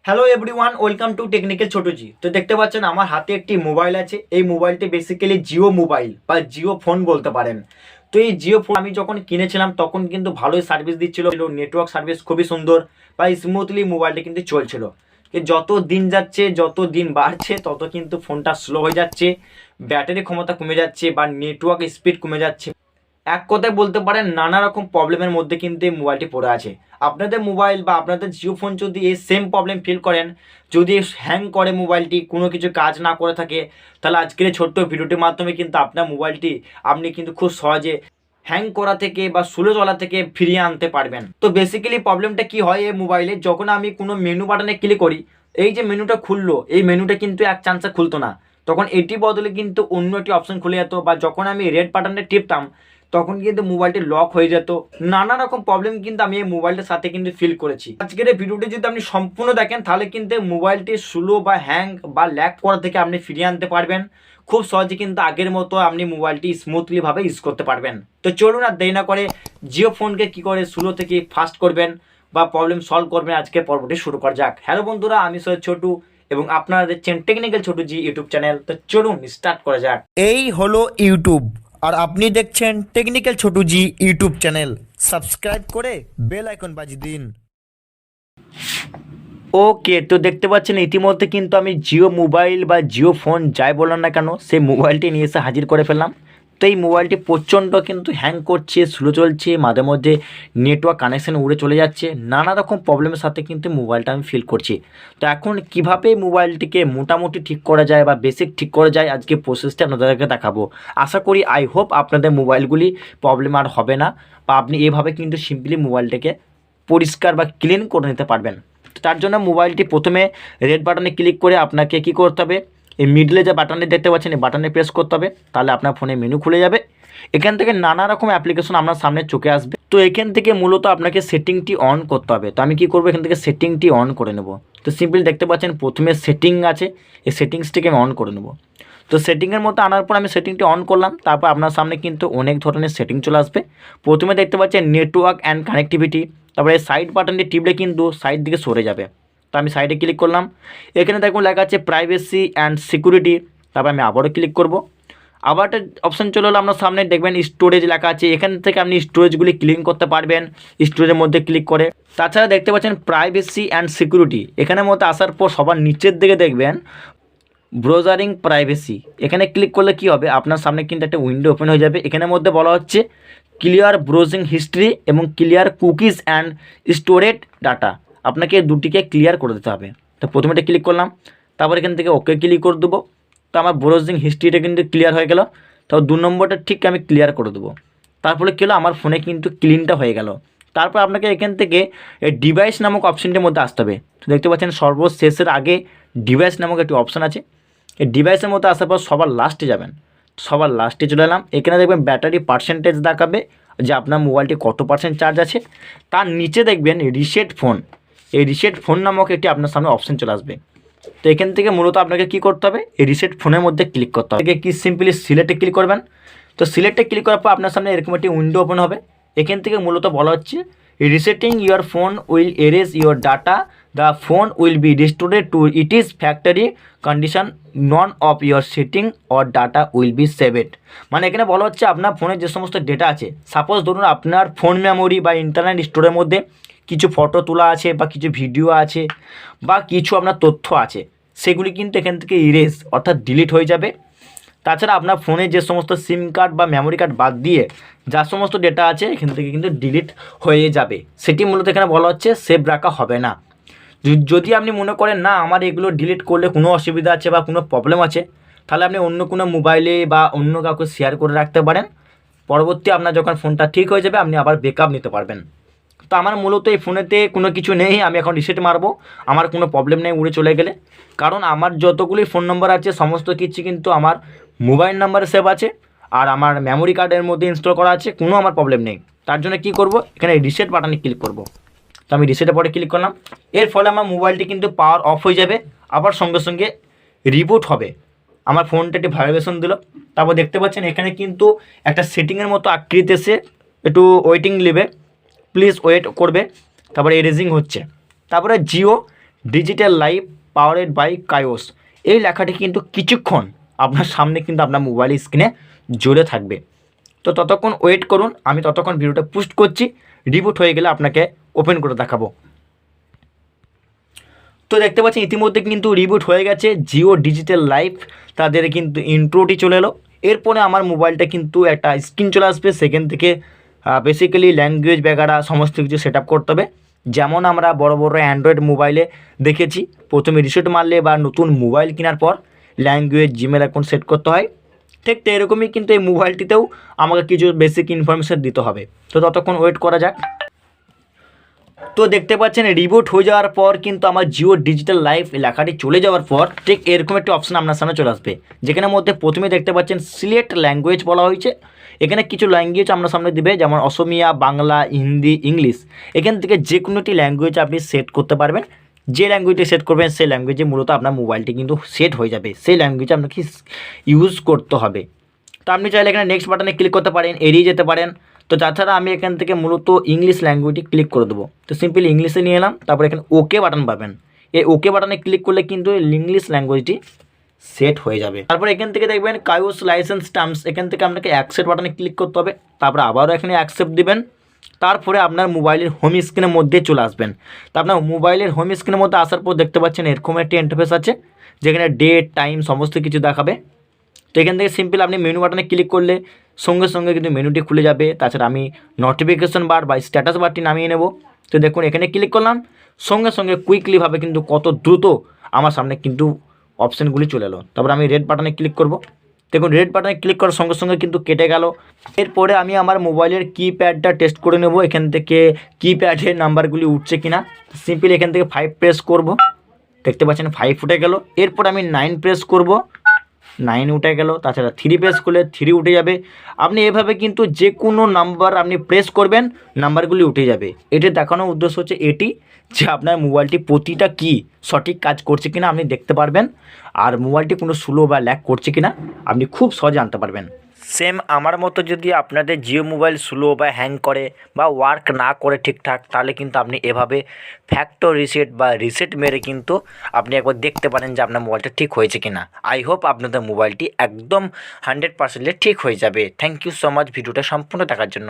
Hello everyone, welcome to technical Chhotuji. তো দেখতে পাচ্ছেন আমার হাতে একটি মোবাইল আছে। এই মোবাইলটি বেসিক্যালি জিও মোবাইল বা জিও ফোন বলতে পারেন। তো এই জিও ফোন আমি যখন কিনেছিলাম তখন কিন্তু ভালোই সার্ভিস দিচ্ছিল, নেটওয়ার্ক সার্ভিস খুবই সুন্দর বা স্মুথলি মোবাইলটি কিন্তু চলছিল। যত দিন যাচ্ছে, যত দিন বাড়ছে, তত কিন্তু ফোনটা স্লো হয়ে যাচ্ছে, ব্যাটারি ক্ষমতা কমে যাচ্ছে বা নেটওয়ার্ক স্পিড কমে যাচ্ছে। এক কথায় বলতে পারেন নানা রকম প্রবলেমের মধ্যে কিন্তু এই মোবাইলটি পড়ে আছে। আপনাদের মোবাইল বা আপনাদের জিও ফোন যদি এই সেম প্রবলেম ফিল করেন, যদি হ্যাং করে মোবাইলটি, কোনো কিছু কাজ না করে থাকে, তাহলে আজকের এই ছোট্ট ভিডিওটির মাধ্যমে কিন্তু আপনার মোবাইলটি আপনি কিন্তু খুব সহজে হ্যাং করা থেকে বা স্লো চলা থেকে ফিরিয়ে আনতে পারবেন। তো বেসিক্যালি প্রবলেমটা কি হয় এই মোবাইলে, যখন আমি কোনো মেনু বাটনে ক্লিক করি, এই যে মেনুটা খুললো, এই মেনুটা কিন্তু এক চান্সে খুলতো না, তখন এটি বদলে কিন্তু অন্য একটি অপশন খুলে যেত, বা যখন আমি রেড বাটনটা টিপতাম তখন কিন্তু মোবাইলটি লক হয়ে যেত। নানা রকম প্রবলেম কিন্তু আমি এই মোবাইলটার সাথে কিন্তু ফিল করেছি। আজকের এই ভিডিওটি যদি আপনি সম্পূর্ণ দেখেন তাহলে কিন্তু মোবাইলটি স্লো বা হ্যাং বা ল্যাগ করা থেকে আপনি ফিরিয়ে আনতে পারবেন খুব সহজে, কিন্তু আগের মতো আপনি মোবাইলটি স্মুথলি ভাবে ইউজ করতে পারবেন। তো চলুন আর দেরি না করে জিও ফোনকে কী করে স্লো থেকে ফাস্ট করবেন বা প্রবলেম সলভ করবেন আজকে পর্বটি শুরু করা যাক। হ্যালো বন্ধুরা, আমি সৈয়দ ছোটু এবং আপনারা দেখছেন টেকনিক্যাল ছোটুজি ইউটিউব চ্যানেল। তো চলুন স্টার্ট করা যাক। এই হলো ইউটিউব আর আপনি দেখছেন টেকনিক্যাল ছোটুজি ইউটিউব চ্যানেল। সাবস্ক্রাইব করে বেল আইকন বাজিয়ে দিন। ওকে, তো দেখতে পাচ্ছেন ইতিমধ্যে কিন্তু আমি জিও মোবাইল বা জিও ফোন যাই বললাম না কেন, সেই মোবাইলটি নিয়ে এসে হাজির করে ফেললাম। তো এই মোবাইলটি প্রচণ্ড কিন্তু হ্যাং করছে, স্লো চলছে, মাঝে মধ্যে নেটওয়ার্ক কানেকশান উড়ে চলে যাচ্ছে, নানা রকম প্রবলেমের সাথে কিন্তু মোবাইলটা আমি ফিল করছি। তো এখন কিভাবে মোবাইলটিকে মোটামুটি ঠিক করা যায় বা বেসিক ঠিক করা যায়, আজকে প্রসেসটা আপনাদেরকে দেখাবো। আশা করি আই হোপ আপনাদের মোবাইলগুলি প্রবলেম আর হবে না, বা আপনি এভাবে কিন্তু সিম্পলি মোবাইলটাকে পরিষ্কার বা ক্লিন করে নিতে পারবেন। তার জন্য মোবাইলটি প্রথমে রেড বাটনে ক্লিক করে আপনাকে কি করতে হবে, এই মিডলে যে বাটনটি দেখতে পাচ্ছেন এই বাটনে প্রেস করতে হবে, তাহলে আপনার ফোনে মেনু খুলে যাবে। এখান থেকে নানা রকম অ্যাপ্লিকেশন আপনার সামনে চোখে আসবে। তো এখান থেকে মূলত আপনাকে সেটিংটি অন করতে হবে। তো আমি কি করব, এখান থেকে সেটিংটি অন করে নেব। তো সিম্পলি দেখতে পাচ্ছেন প্রথমে সেটিং আছে, এই সেটিংসটিকে আমি অন করে নেব। তো সেটিংয়ের মধ্যে আনার পর আমি সেটিংটি অন করলাম, তারপর আপনার সামনে কিন্তু অনেক ধরনের সেটিং চলে আসবে। প্রথমে দেখতে পাচ্ছেন নেটওয়ার্ক অ্যান্ড কানেক্টিভিটি, তারপরে সাইড বাটনটি টিপলে কিন্তু সাইড দিকে সরে যাবে। তো আমি সাইডে ক্লিক করলাম, এখানে দেখুন লেখা আছে প্রাইভেসি অ্যান্ড সিকিউরিটি। তারপর আমি আবারও ক্লিক করব, আবার একটা অপশান চলে এলো আপনার সামনে, দেখবেন স্টোরেজ লেখা আছে, এখান থেকে আপনি স্টোরেজগুলি ক্লিন করতে পারবেন স্টোরেজের মধ্যে ক্লিক করে। তাছাড়া দেখতে পাচ্ছেন প্রাইভেসি অ্যান্ড সিকিউরিটি, এখানের মধ্যে আসার পর সবার নিচের দিকে দেখবেন ব্রাউজারিং প্রাইভেসি, এখানে ক্লিক করলে কি হবে, আপনার সামনে কিন্তু একটা উইন্ডো ওপেন হয়ে যাবে। এখানের মধ্যে বলা হচ্ছে ক্লিয়ার ব্রাউজিং হিস্ট্রি এবং clear cookies and storeyed data, আপনাকে দুটিকে ক্লিয়ার করে দিতে হবে। তো প্রথমে এটা ক্লিক করলাম, তারপর এখান থেকে ওকে ক্লিক করে দেবো। তো আমার ব্রাউজিং হিস্ট্রিটা কিন্তু ক্লিয়ার হয়ে গেল। তো 2 নম্বরটা ঠিক আমি ক্লিয়ার করে দেবো। তারপরে কী হলো, আমার ফোনে কিন্তু ক্লিনটা হয়ে গেল। তারপর আপনাকে এখান থেকে এই ডিভাইস নামক অপশানটির মধ্যে আসতে হবে। তো দেখতে পাচ্ছেন সর্বশেষের আগে ডিভাইস নামক একটি অপশান আছে, এই ডিভাইসের মধ্যে আসার পর সবার লাস্টে যাবেন। সবার লাস্টে চলে এলাম, এখানে দেখবেন ব্যাটারি পার্সেন্টেজ দেখাবে যে আপনার মোবাইলটি কত পার্সেন্ট চার্জ আছে। তার নিচে দেখবেন রিসেট ফোন, এই রিসেট ফোন নামক একটি আপনার সামনে অপশান চলে আসবে। তো এখান থেকে মূলত আপনাকে কী করতে হবে, এই রিসেট ফোনের মধ্যে ক্লিক করতে হবে। কি সিম্পলি সিলেক্টে ক্লিক করবেন। তো সিলেক্টে ক্লিক করার পর আপনার সামনে এরকম একটি উইন্ডো ওপেন হবে। এখান থেকে মূলত বলা হচ্ছে resetting your phone will erase your data, the phone will be restored to it is factory condition, none of your setting or data will be saved. মানে এখানে বলা হচ্ছে আপনার ফোনে যে সমস্ত ডেটা আছে, সাপোজ ধরুন আপনার ফোন মেমোরি বা ইন্টারনাল স্টোরের মধ্যে কিছু ফটো তোলা আছে বা কিছু ভিডিও আছে বা কিছু আপনার তথ্য আছে, সেগুলি কিন্তু এখান থেকে ইরেজ অর্থাৎ ডিলিট হয়ে যাবে। তাছাড়া আপনার ফোনে যে সমস্ত সিম কার্ড বা মেমোরি কার্ড বাদ দিয়ে যা সমস্ত ডেটা আছে এখান থেকে কিন্তু ডিলিট হয়ে যাবে, সেটি মূলত এখানে বলা হচ্ছে সেভ রাখা হবে না। যদি আপনি মনে করেন না আমার এগুলো ডিলিট করলে কোনো অসুবিধা আছে বা কোনো প্রবলেম আছে, তাহলে আপনি অন্য কোনো মোবাইলে বা অন্য কাউকে শেয়ার করে রাখতে পারেন। পরবর্তী আপনার যখন ফোনটা ঠিক হয়ে যাবে আপনি আবার ব্যাকআপ নিতে পারবেন। তো আমার মূলত এই ফোনেতে কোনো কিছু নেই, আমি এখন রিসেট মারবো, আমার কোনো প্রবলেম নেই উড়ে চলে গেলে, কারণ আমার যতগুলি ফোন নম্বর আছে সমস্ত কিছু কিন্তু আমার মোবাইল নাম্বারে সেভ আছে আর আমার মেমোরি কার্ডের মধ্যে ইনস্টল করা আছে, কোনো আমার প্রবলেম নেই। তার জন্য কি করব, এখানে রিসেট বাটনে ক্লিক করব। তো আমি রিসেটের পরে ক্লিক করলাম, এর ফলে আমার মোবাইলটি কিন্তু পাওয়ার অফ হয়ে যাবে, আবার সঙ্গে সঙ্গে রিবুট হবে। আমার ফোনটা একটি ভাইব্রেশন দিল, তারপর দেখতে পাচ্ছেন এখানে কিন্তু একটা সেটিংয়ের মতো আকৃতি এসে একটু ওয়েটিং নেবে, প্লিজ ওয়েট করবে, তারপরে এরেজিং হচ্ছে। তারপরে Jio digital life powered by KaiOS, এই লেখাটি কিন্তু কিছুক্ষণ আপনার সামনে কিন্তু আপনার মোবাইল স্ক্রিনে জ্বলে থাকবে। তো ততক্ষণ ওয়েট করুন, আমি ততক্ষণ ভিডিওটা পোস্ট করছি, রিবুট হয়ে গেলে আপনাকে ওপেন করে দেখাবো। তো দেখতে পাচ্ছেন ইতিমধ্যে কিন্তু রিবুট হয়ে গেছে, জিও ডিজিটাল লাইফ তাদের কিন্তু ইন্ট্রোটি চলে এলো। এরপরে আমার মোবাইলটা কিন্তু একটা স্ক্রিন চলে আসবে, সেখান থেকে বেসিক্যালি ল্যাঙ্গুয়েজ বেগারা সমস্ত কিছু সেট আপ করতে হবে। যেমন আমরা বড় বড় অ্যান্ড্রয়েড মোবাইলে দেখেছি, প্রথমে রিসেট মারলে বা নতুন মোবাইল কেনার পর ল্যাঙ্গুয়েজ জিমেল অ্যাকাউন্ট সেট করতে হয়, ঠিক তো এরকমই কিন্তু এই মোবাইলটিতেও আমাকে কিছু বেসিক ইনফরমেশান দিতে হবে। তো ততক্ষণ ওয়েট করা যাক। তো দেখতে পাচ্ছেন রিবুট হয়ে যাওয়ার পর কিন্তু আমার জিও ডিজিটাল লাইফ লেখাটি চলে যাওয়ার পর ঠিক এরকম একটি অপশান আপনার সামনে চলে আসবে, যেখানে মধ্যে প্রথমে দেখতে পাচ্ছেন সিলেক্ট ল্যাঙ্গুয়েজ বলা হয়েছে। এখানে কিছু ল্যাঙ্গুয়েজ আপনার সামনে দিবে, যেমন অসমিয়া, বাংলা, হিন্দি, ইংলিশ। এখান থেকে যে কোনো একটি ল্যাঙ্গুয়েজ আপনি সেট করতে পারবেন। যে ল্যাঙ্গুয়েজটি সেট করবেন সেই ল্যাঙ্গুয়েজে মূলত আপনার মোবাইলটি কিন্তু সেট হয়ে যাবে, সেই ল্যাঙ্গুয়েজে আপনাকে ইউজ করতে হবে। তো আপনি চাইলে এখানে নেক্সট বাটনে ক্লিক করতে পারেন, এড়িয়ে যেতে পারেন। তো তাছাড়া আমি এখান থেকে মূলত ইংলিশ ল্যাঙ্গুয়েজটি ক্লিক করে দেবো। তো সিম্পলি ইংলিশে নিয়ে এলাম, তারপরে এখানে ওকে বাটন পাবেন। এই ওকে বাটনে ক্লিক করলে কিন্তু ইংলিশ ল্যাঙ্গুয়েজটি সেট হয়ে যাবে। তারপর এখান থেকে দেখবেন কায়োস লাইসেন্স টার্মস, এখান থেকে আপনাকে অ্যাকসেপ্ট বাটনে ক্লিক করতে হবে। তারপরে আবারও এখানে অ্যাকসেপ্ট দিবেন। তারপরে আপনার মোবাইলের হোম স্ক্রিনের মধ্যে চলে আসবেন। তো আপনার মোবাইলের হোম স্ক্রিনের মধ্যে আসার পর দেখতে পাচ্ছেন এরকম একটি ইন্টারফেস আছে, যেখানে ডেট, টাইম সমস্ত কিছু দেখাবে। তো এখান থেকে সিম্পল আপনি মেনু বাটনে ক্লিক করলে সঙ্গে সঙ্গে কিন্তু মেনুটি খুলে যাবে। তাছাড়া আমি নোটিফিকেশন বার বা স্ট্যাটাস বারটি নামিয়ে নেব। তো দেখুন এখানে ক্লিক করলাম, সঙ্গে সঙ্গে কুইকলিভাবে কিন্তু কত দ্রুত আমার সামনে কিন্তু অপশানগুলি চলে এলো। তারপর আমি রেড বাটনে ক্লিক করব। দেখুন রেড বাটনে ক্লিক করার সঙ্গে সঙ্গে কিন্তু কেটে গেল। এরপরে আমি আমার মোবাইলের কিপ্যাডটা টেস্ট করে নেব, এখান থেকে কিপ্যাডের নাম্বারগুলি উঠছে কিনা। সিম্পলি এখান থেকে 5 প্রেস করব, দেখতে পাচ্ছেন 5 উঠে গেল। এরপর আমি 9 প্রেস করব, 9 উঠে গেল। তাছাড়া 3 প্রেস করলে 3 উঠে যাবে। আপনি এভাবে কিন্তু যে কোনো নাম্বার আপনি প্রেস করবেন, নাম্বারগুলি উঠে যাবে। এটি দেখানোর উদ্দেশ্য হচ্ছে এটি যে আপনার মোবাইলটি প্রতিটা কি সঠিক কাজ করছে কিনা আপনি দেখতে পারবেন, আর মোবাইলটি কোনো স্লো বা ল্যাগ করছে কিনা আপনি খুব সহজে জানতে পারবেন। সেম আমার মতো যদি আপনাদের জিও মোবাইল স্লো বা হ্যাং করে বা ওয়ার্ক না করে ঠিকঠাক, তাহলে কিন্তু আপনি এভাবে ফ্যাক্টরি রিসেট বা রিসেট মেরে কিন্তু আপনি একবার দেখতে পারেন যে আপনার মোবাইলটা ঠিক হয়েছে কিনা। আই হোপ আপনাদের মোবাইলটি একদম 100% ঠিক হয়ে যাবে। থ্যাংক ইউ সো মাচ ভিডিওটা সম্পূর্ণ দেখার জন্য।